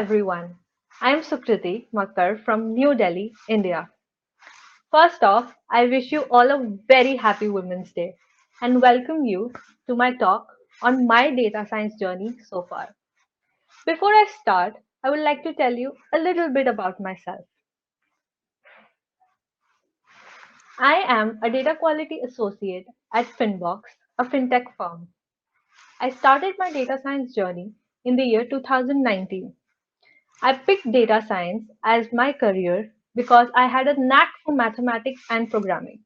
everyone. I am Sukriti Macker from New Delhi, India. First off, I wish you all a very happy Women's Day and welcome you to my talk on my data science journey so far. Before I start, I would like to tell you a little bit about myself. I am a data quality associate at Finbox, a fintech firm. I started my data science journey in the year 2019. I picked data science as my career because I had a knack for mathematics and programming.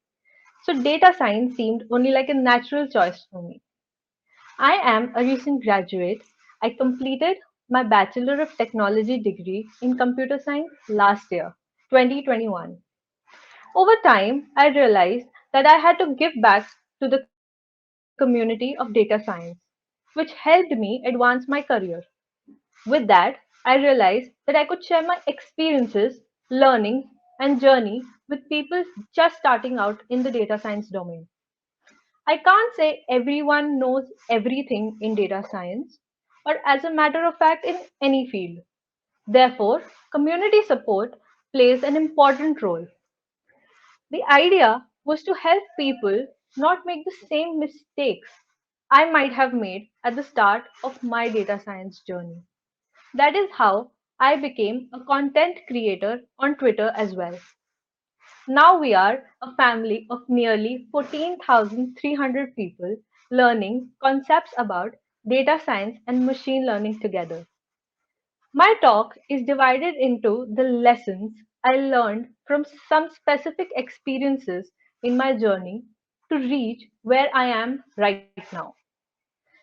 So data science seemed only like a natural choice for me. I am a recent graduate. I completed my Bachelor of Technology degree in computer science last year, 2021. Over time, I realized that I had to give back to the community of data science, which helped me advance my career. With that, I realized that I could share my experiences, learnings, and journey with people just starting out in the data science domain. I can't say everyone knows everything in data science, or as a matter of fact, in any field. Therefore, community support plays an important role. The idea was to help people not make the same mistakes I might have made at the start of my data science journey. That is how I became a content creator on Twitter as well. Now we are a family of nearly 14,300 people learning concepts about data science and machine learning together. My talk is divided into the lessons I learned from some specific experiences in my journey to reach where I am right now.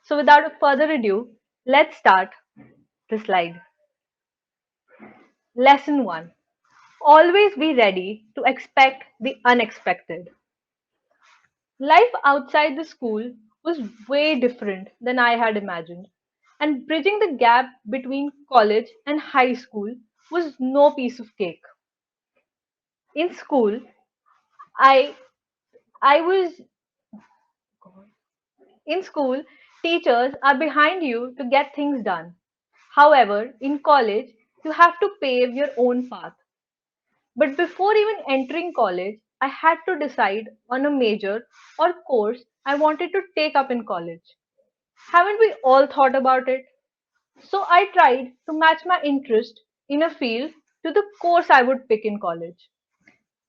So, without further ado, let's start the slide. Lesson 1. Always be ready to expect the unexpected. Life outside the school was way different than I had imagined, and bridging the gap between college and high school was no piece of cake. In school, I I was in school, teachers are behind you to get things done. However, in college, you have to pave your own path. But before even entering college, I had to decide on a major or course I wanted to take up in college. Haven't we all thought about it? So I tried to match my interest in a field to the course I would pick in college.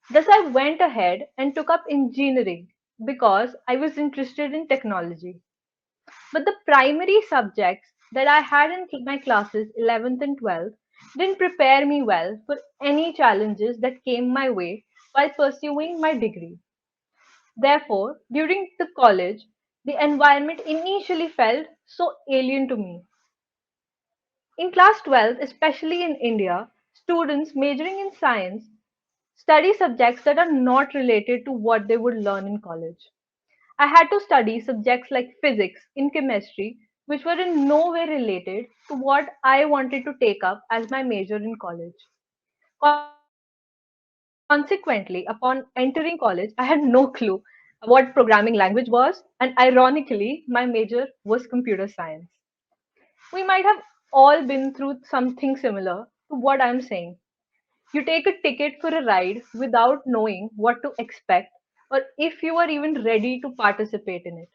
Thus, I went ahead and took up engineering because I was interested in technology. But the primary subjects that I had in my classes 11th and 12th didn't prepare me well for any challenges that came my way while pursuing my degree. Therefore, during the college, the environment initially felt so alien to me. In class 12, especially in India, students majoring in science study subjects that are not related to what they would learn in college. I had to study subjects like physics in chemistry, which were in no way related to what I wanted to take up as my major in college. Consequently, upon entering college, I had no clue what programming language was, and ironically, my major was computer science. We might have all been through something similar to what I'm saying. You take a ticket for a ride without knowing what to expect or if you are even ready to participate in it.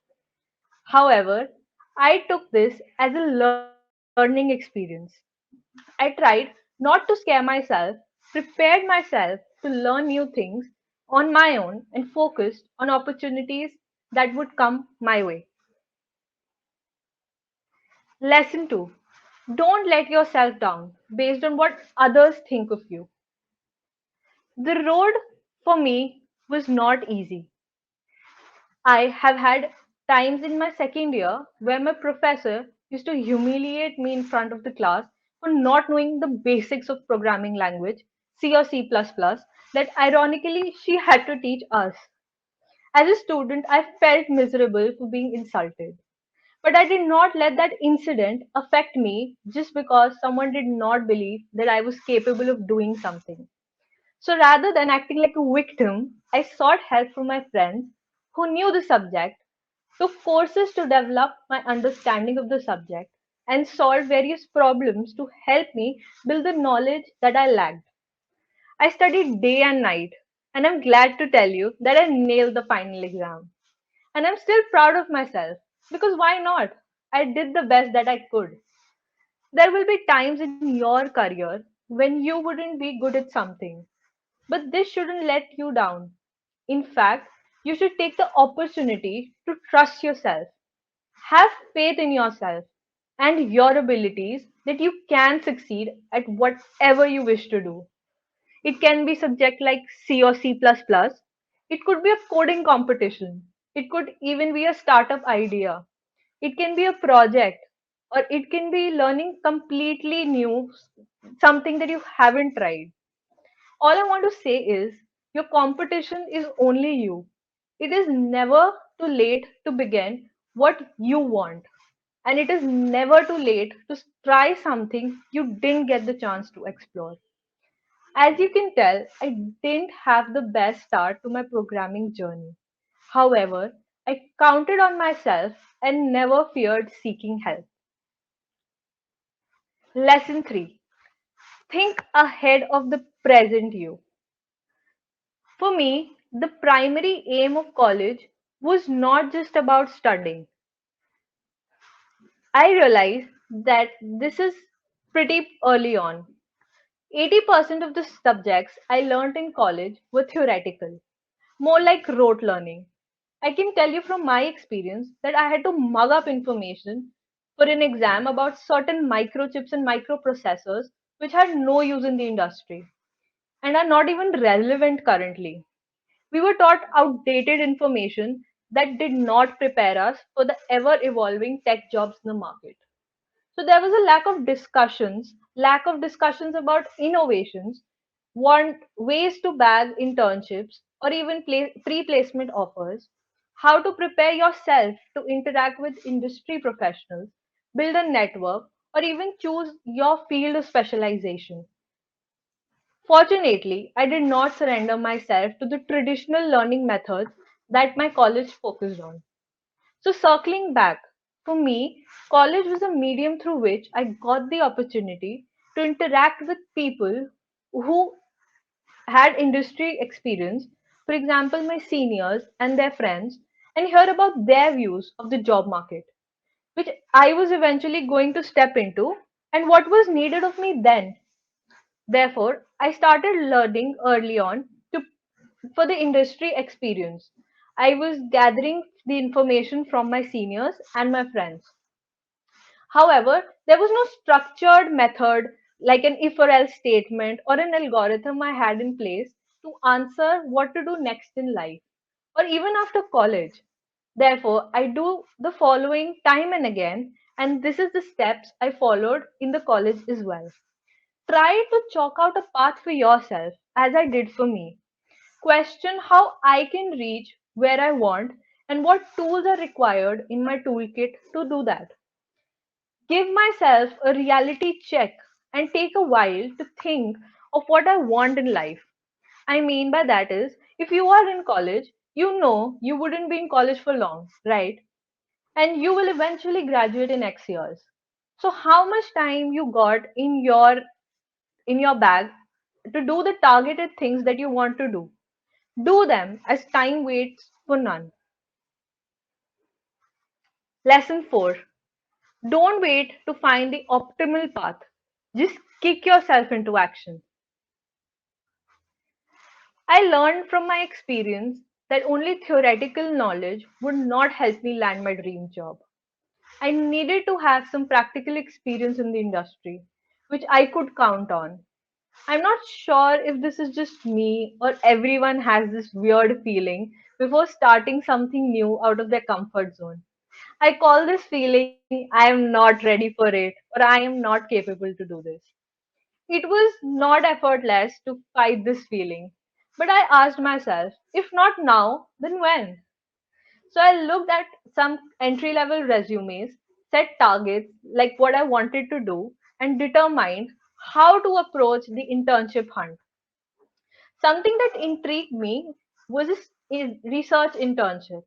However, I took this as a learning experience. I tried not to scare myself, prepared myself to learn new things on my own, and focused on opportunities that would come my way. Lesson 2. Don't let yourself down based on what others think of you. The road for me was not easy. I have had times in my second year where my professor used to humiliate me in front of the class for not knowing the basics of programming language, C or C++, that ironically she had to teach us. As a student, I felt miserable for being insulted. But I did not let that incident affect me just because someone did not believe that I was capable of doing something. So rather than acting like a victim, I sought help from my friends who knew the subject, took courses to develop my understanding of the subject, and solved various problems to help me build the knowledge that I lacked. I studied day and night, and I'm glad to tell you that I nailed the final exam. And I'm still proud of myself because why not? I did the best that I could. There will be times in your career when you wouldn't be good at something, but this shouldn't let you down. In fact, you should take the opportunity to trust yourself. Have faith in yourself and your abilities that you can succeed at whatever you wish to do. It can be subject like C or C++. It could be a coding competition. It could even be a startup idea. It can be a project, or it can be learning completely new, something that you haven't tried. All I want to say is your competition is only you. It is never too late to begin what you want. And it is never too late to try something you didn't get the chance to explore. As you can tell, I didn't have the best start to my programming journey. However, I counted on myself and never feared seeking help. Lesson 3. Think ahead of the present you. For me, the primary aim of college was not just about studying. I realized that this is pretty early on. 80% of the subjects I learned in college were theoretical, more like rote learning. I can tell you from my experience that I had to mug up information for an exam about certain microchips and microprocessors which had no use in the industry and are not even relevant currently. We were taught outdated information that did not prepare us for the ever evolving tech jobs in the market. So there was a lack of discussions about innovations, want ways to bag internships or even pre-placement offers, how to prepare yourself to interact with industry professionals, build a network, or even choose your field of specialization. Fortunately, I did not surrender myself to the traditional learning methods that my college focused on. So, circling back, for me, college was a medium through which I got the opportunity to interact with people who had industry experience, for example, my seniors and their friends, and hear about their views of the job market, which I was eventually going to step into, and what was needed of me then. Therefore, I started learning early on to for the industry experience. I was gathering the information from my seniors and my friends. However, there was no structured method like an if or else statement or an algorithm I had in place to answer what to do next in life or even after college. Therefore, I do the following time and again, and this is the steps I followed in the college as well. Try to chalk out a path for yourself, as I did for me. Question how I can reach where I want and what tools are required in my toolkit to do that. Give myself a reality check and take a while to think of what I want in life. I mean by that is, if you are in college, you know you wouldn't be in college for long, right? And you will eventually graduate in X years. So how much time you got in your bag to do the targeted things that you want to do? Do them as time waits for none. Lesson 4. Don't wait to find the optimal path. Just kick yourself into action. I learned from my experience that only theoretical knowledge would not help me land my dream job. I needed to have some practical experience in the industry, which I could count on. I'm not sure if this is just me or everyone has this weird feeling before starting something new out of their comfort zone. I call this feeling I am not ready for it or I am not capable to do this. It was not effortless to fight this feeling, but I asked myself, if not now, then when? So I looked at some entry level resumes, set targets like what I wanted to do, and determined how to approach the internship hunt. Something that intrigued me was this research internship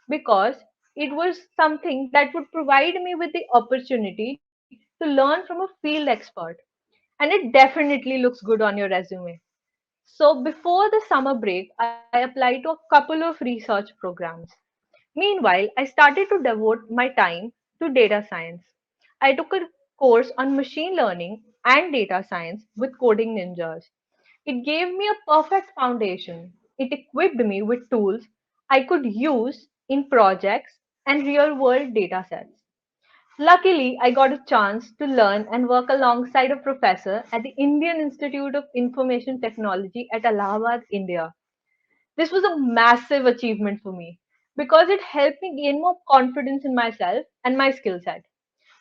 because it was something that would provide me with the opportunity to learn from a field expert, and it definitely looks good on your resume. So, before the summer break, I applied to a couple of research programs. Meanwhile, I started to devote my time to data science. I took a course on machine learning and data science with Coding Ninjas. It gave me a perfect foundation. It equipped me with tools I could use in projects and real world data sets. Luckily, I got a chance to learn and work alongside a professor at the Indian Institute of Information Technology at Allahabad, India. This was a massive achievement for me because it helped me gain more confidence in myself and my skill set.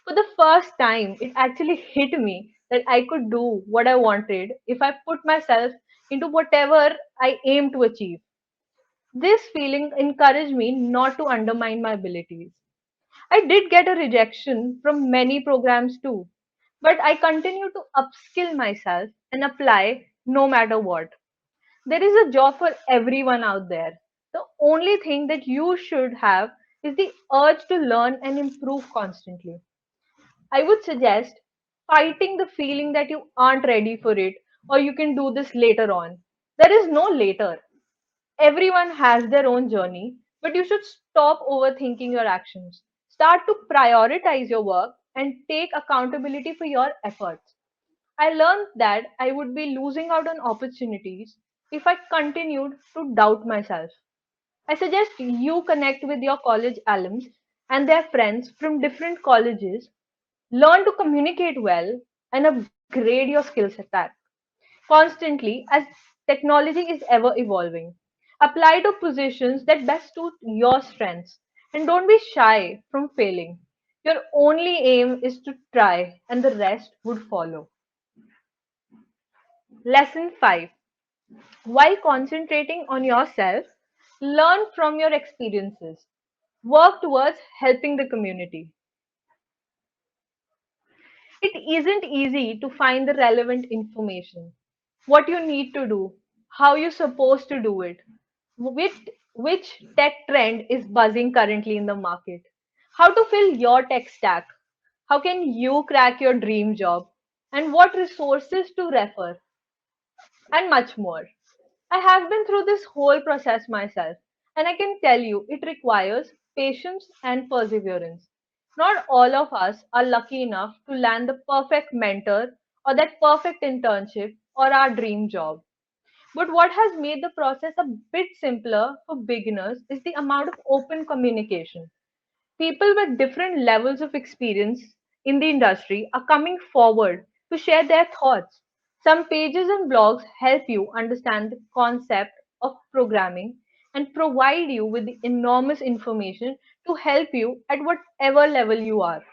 For the first time, it actually hit me that I could do what I wanted if I put myself into whatever I aim to achieve. This feeling encouraged me not to undermine my abilities. I did get a rejection from many programs too, but I continue to upskill myself and apply no matter what. There is a job for everyone out there. The only thing that you should have is the urge to learn and improve constantly. I would suggest fighting the feeling that you aren't ready for it or you can do this later on. There is no later. Everyone has their own journey, but you should stop overthinking your actions. Start to prioritize your work and take accountability for your efforts. I learned that I would be losing out on opportunities if I continued to doubt myself. I suggest you connect with your college alums and their friends from different colleges, learn to communicate well, and upgrade your skill set constantly as technology is ever evolving. Apply to positions that best suit your strengths and don't be shy from failing. Your only aim is to try, and the rest would follow. Lesson 5. While concentrating on yourself, learn from your experiences. Work towards helping the community. It isn't easy to find the relevant information. What you need to do, how you're supposed to do it, which tech trend is buzzing currently in the market, how to fill your tech stack, how can you crack your dream job, and what resources to refer, and much more. I have been through this whole process myself, and I can tell you it requires patience and perseverance. Not all of us are lucky enough to land the perfect mentor or that perfect internship or our dream job. But what has made the process a bit simpler for beginners is the amount of open communication. People with different levels of experience in the industry are coming forward to share their thoughts. Some pages and blogs help you understand the concept of programming and provide you with the enormous information to help you at whatever level you are.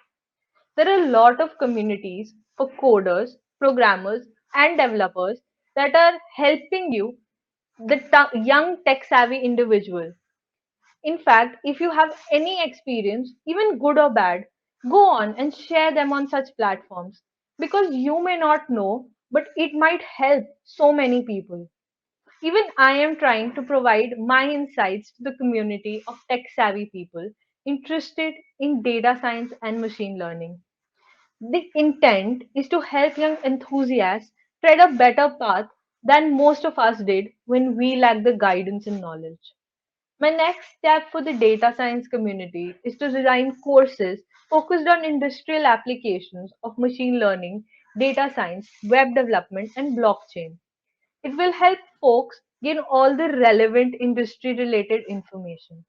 There are a lot of communities for coders, programmers, and developers that are helping you, the young tech savvy individual. In fact, if you have any experience, even good or bad, go on and share them on such platforms because you may not know, but it might help so many people. Even I am trying to provide my insights to the community of tech savvy people interested in data science and machine learning. The intent is to help young enthusiasts tread a better path than most of us did when we lacked the guidance and knowledge. My next step for the data science community is to design courses focused on industrial applications of machine learning, data science, web development, and blockchain. It will help folks gain all the relevant industry related information.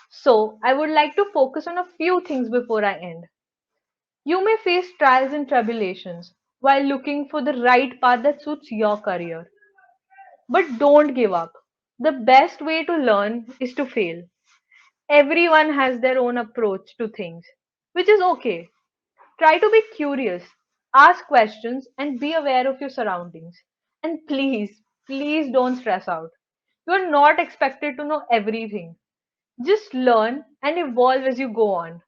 So, I would like to focus on a few things before I end. You may face trials and tribulations while looking for the right path that suits your career. But don't give up. The best way to learn is to fail. Everyone has their own approach to things, which is okay. Try to be curious, ask questions, and be aware of your surroundings. And please don't stress out. You are not expected to know everything. Just learn and evolve as you go on.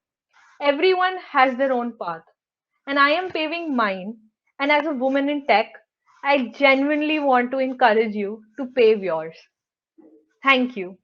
Everyone has their own path, and I am paving mine. And as a woman in tech, I genuinely want to encourage you to pave yours. Thank you.